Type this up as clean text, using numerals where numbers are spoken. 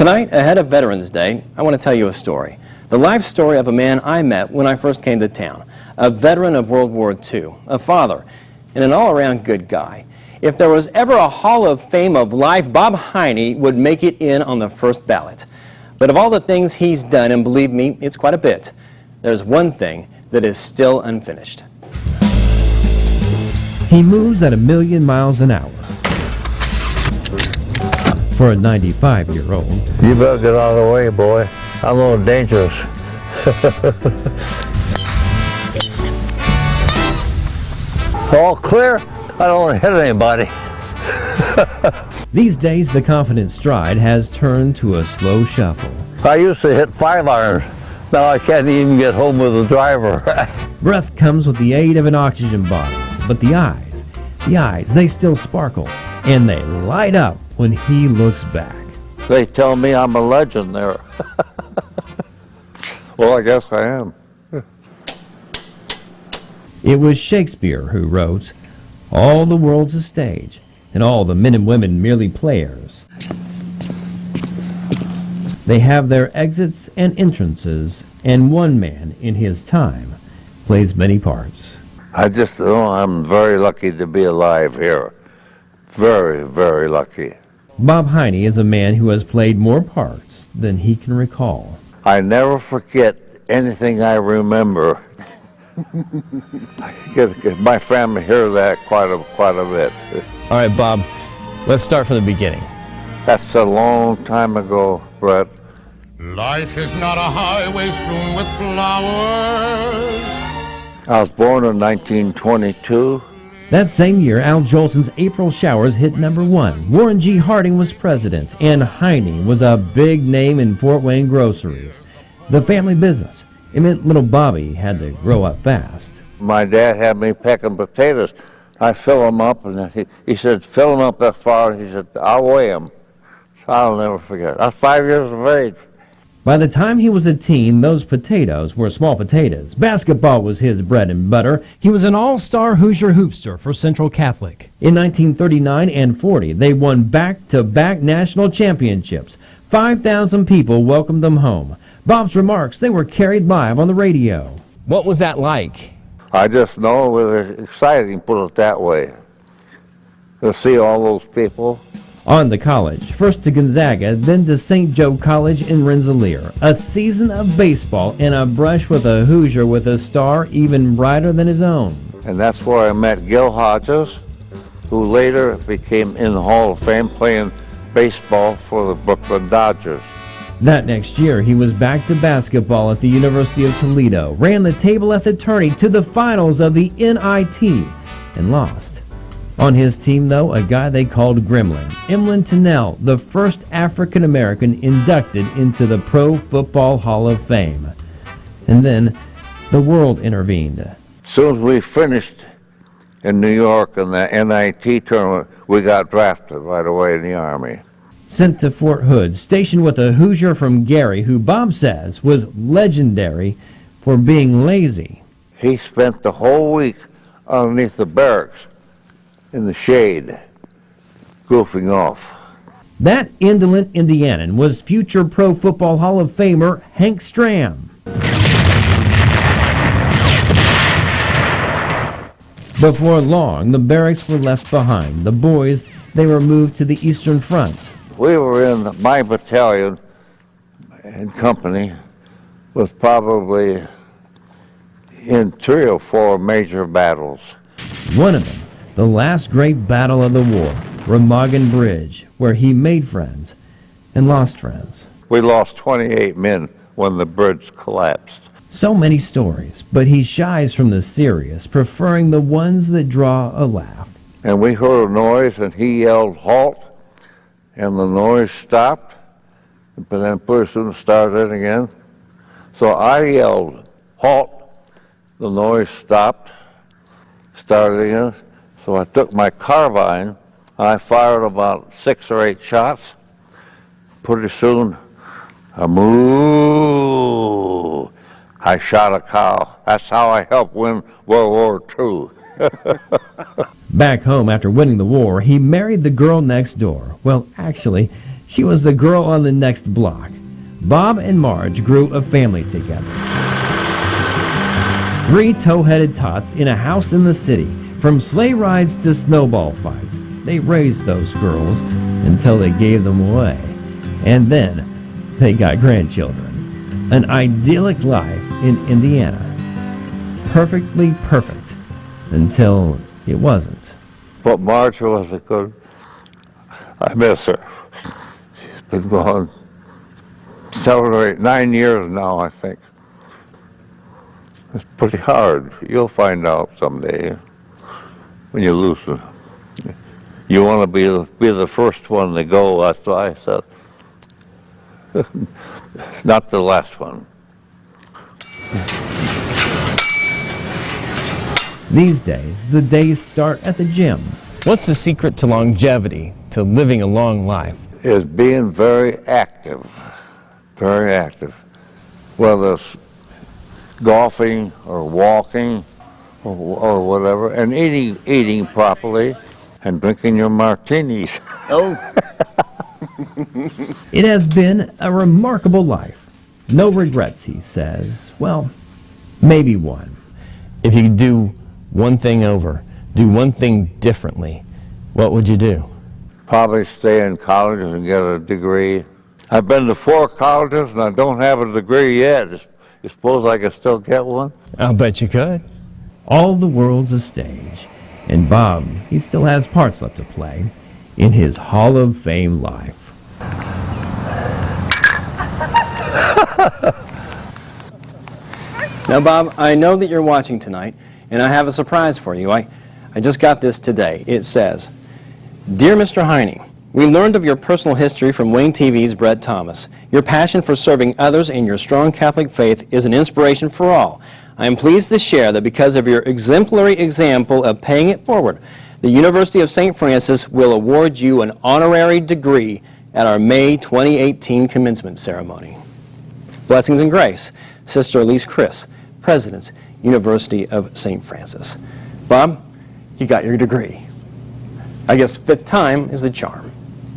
Tonight, ahead of Veterans Day, I want to tell you a story. The life story of a man I met when I first came to town. A veteran of World War II, a father, and an all-around good guy. If there was ever a Hall of Fame of life, Bob Heiny would make it in on the first ballot. But of all the things he's done, and believe me, it's quite a bit, there's one thing that is still unfinished. He moves at 1,000,000 miles an hour. For a 95-year-old. You better get out of the way, boy. I'm a little dangerous. All clear? I don't want to hit anybody. These days, the confident stride has turned to a slow shuffle. I used to hit 5-irons. Now I can't even get home with the driver. Breath comes with the aid of an oxygen bottle, but the eyes, they still sparkle, and they light up when he looks back. They tell me I'm a legend there. Well, I guess I am. It was Shakespeare who wrote, "All the world's a stage, and all the men and women merely players. They have their exits and entrances, and one man in his time plays many parts." I just know I'm very lucky to be alive here. Very, very lucky. Bob Heiny is a man who has played more parts than he can recall. I never forget anything I remember. My family hear that quite a bit. All right, Bob, let's start from the beginning. That's a long time ago, Brett. Life is not a highway strewn with flowers. I was born in 1922. That same year, Al Jolson's April Showers hit #1. Warren G. Harding was president, and Heiny was a big name in Fort Wayne groceries. The family business. It meant little Bobby had to grow up fast. My dad had me pecking potatoes. I fill them up, and he said, fill them up that far. He said, I'll weigh them. So I'll never forget. I was 5 years of age. By the time he was a teen, those potatoes were small potatoes. Basketball was his bread and butter. He was an all-star Hoosier hoopster for Central Catholic. In 1939 and 40, they won back-to-back national championships. 5,000 people welcomed them home. Bob's remarks, they were carried live on the radio. What was that like? I just know it was exciting, put it that way. To see all those people. On to college, first to Gonzaga, then to St. Joe College in Rensselaer. A season of baseball and a brush with a Hoosier with a star even brighter than his own. And that's where I met Gil Hodges, who later became in the Hall of Fame playing baseball for the Brooklyn Dodgers. That next year, he was back to basketball at the University of Toledo, ran the table at the tourney to the finals of the NIT, and lost. On his team, though, a guy they called Gremlin, Emlyn Tennell, the first African-American inducted into the Pro Football Hall of Fame. And then, the world intervened. As soon as we finished in New York in the NIT tournament, we got drafted right away in the Army. Sent to Fort Hood, stationed with a Hoosier from Gary, who Bob says was legendary for being lazy. He spent the whole week underneath the barracks in the shade, goofing off. That indolent Indianan was future Pro Football Hall of Famer Hank Stram. Before long, the barracks were left behind. The boys, they were moved to the Eastern Front. We were in my battalion and company was probably in 3 or 4 major battles. One of them, the last great battle of the war, Remagen Bridge, where he made friends and lost friends. We lost 28 men when the bridge collapsed. So many stories, but he shies from the serious, preferring the ones that draw a laugh. And we heard a noise, and he yelled, halt, and the noise stopped, but then pretty soon it started again. So I yelled, halt, the noise stopped, started again. So I took my carbine, and I fired about 6 or 8 shots. Pretty soon, a moo. I shot a cow. That's how I helped win World War II. Back home after winning the war, he married the girl next door. Well, actually, She was the girl on the next block. Bob and Marge grew a family together. 3 tow-headed tots in a house in the city. From sleigh rides to snowball fights, they raised those girls until they gave them away. And then they got grandchildren. An idyllic life in Indiana. Perfectly perfect until it wasn't. But Marge was a good. I miss her. She's been gone 7 or 8, 9 years now, I think. It's pretty hard. You'll find out someday when you lose them. You want to be the first one to go, that's why I said. Not the last one. These days, the days start at the gym. What's the secret to longevity, to living a long life? Is being very active, whether it's golfing or walking or whatever, and eating properly and drinking your martinis. Oh. It has been a remarkable life. No regrets, he says. Well, maybe one. If you could do one thing over, do one thing differently, what would you do? Probably stay in college and get a degree. I've been to 4 colleges and I don't have a degree yet. You suppose I could still get one? I'll bet you could. All the world's a stage. And Bob, he still has parts left to play in his Hall of Fame life. Now, Bob, I know that you're watching tonight, and I have a surprise for you. I just got this today. It says, "Dear Mr. Heiny, we learned of your personal history from Wayne TV's Brett Thomas. Your passion for serving others and your strong Catholic faith is an inspiration for all. I am pleased to share that because of your exemplary example of paying it forward, the University of St. Francis will award you an honorary degree at our May 2018 commencement ceremony. Blessings and grace, Sister Elise Chris, President, University of St. Francis." Bob, you got your degree. I guess 5th time is the charm.